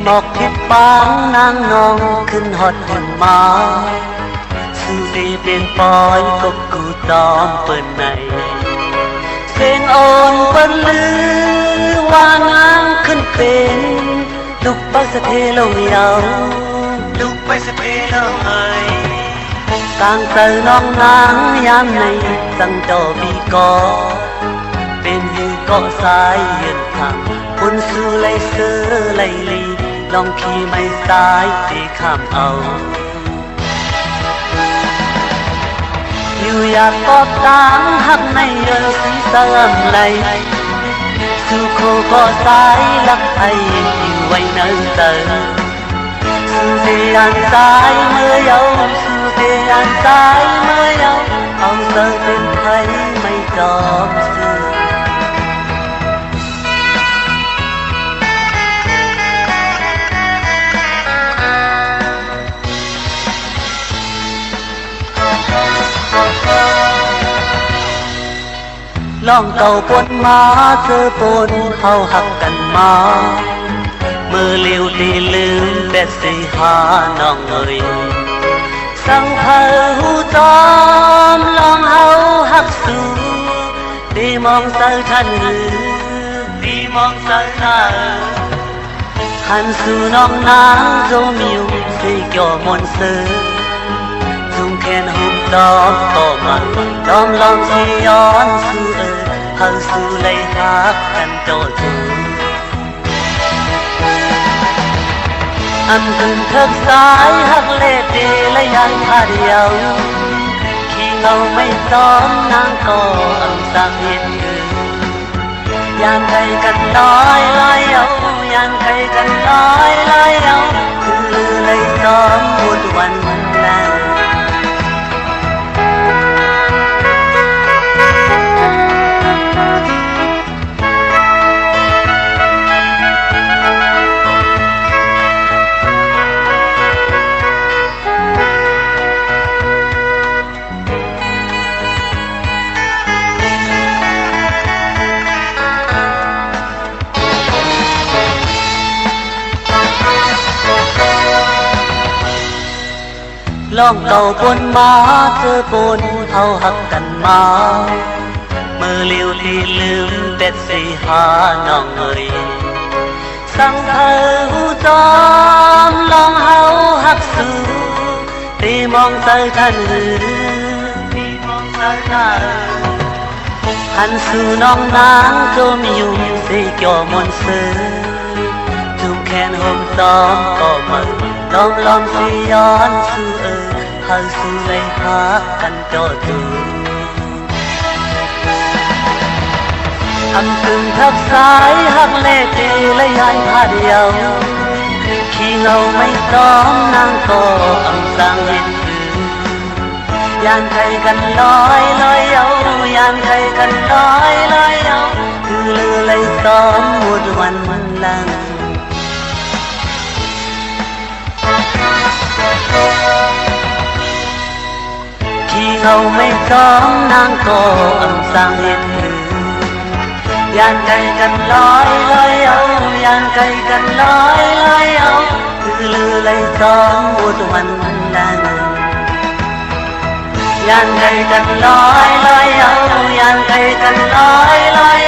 หมอกเห็ดบางนางนองขึ้นหอดขึ้นมาสู่ดีเป็นปอยก็กูตอมเปิ้นในเสียงโอนเปิ้นลือว่านางขึ้นเป็นลุกไปสะเพลงเยาลุกไปสะเพลงเอ่ยกลางเตอน้องนางยามในสังจอบีกอเป็นยืเกาะสายยืนทางคนสู่ไลเสือไลลีลองขี่ไม่สายตีข้ามเอาอยู่อยากกอดตามหักในเยินสีเสื่อมไหลสู่โคก็สายลักไออยู่ไว้เนิ่นเติมสู่เดียนสายเมื่อเยาสู่เดียนสายเมื่อเยาเอาเธอเป็นไทยไม่จอมสื่อลองเก่าปนมาเจอปนเขาหักกันมามือเลี้ยวตีลืมเป็ดสีหาน้องเอ่ยสั่งเผาหูจอมลองเฮาหักสู่ตีมองเสยทันหรือตีมองเสยหน้าหันสู่น้องนางโจมิวสีเกี่ยวมนเสือจุงแขนหุบดอกต่อมาดอมลองที่ย้อนสู่เฮาสู่เลยหักกันโจจูอันตื่นเถิกสายหักเล่เดและยังพาเดียวขี้เงาไม่ซ้อมนางก็อังสังเห็นคือยามใครกันน้อยลอยเอายามใครกันน้อยลอยเอาคือเลยซ้อมหมดวันแล้วลองเก่าปนมาเจอปนเขาหักกันมามือเลี้ยวที่ลืมเป็ดสีหาน้องเอ่ยสั่งเธอหูจอมลองเฮาหักสู่ตีมองเสยทันหรือตีมองเสยหน้าหันสู่น้องนางโจมอยู่สีเกี่ยวมนเสือจุงแขนห่มซ้อมก็มือลองสิย้อนสู่เฮาสู่เลยหักกันโจจูอันตึงทับสายหักเล่เจและยายพาเดียวขี้เงาไม่ซ้อมนางก็อังสังเห็นคือยานใครกันลอยเอายานใครกันลอยเอาคือเลือเลยซ้อมหมดวันลังขี้เงาไม่ซ้อมนางก็อังสังเห็นคือยานใครกันลอยเอายานใครกันลอยเอาคือเลือเลยซ้อมหมดวันลังยานใครกันลอยเอายานใครกันลอย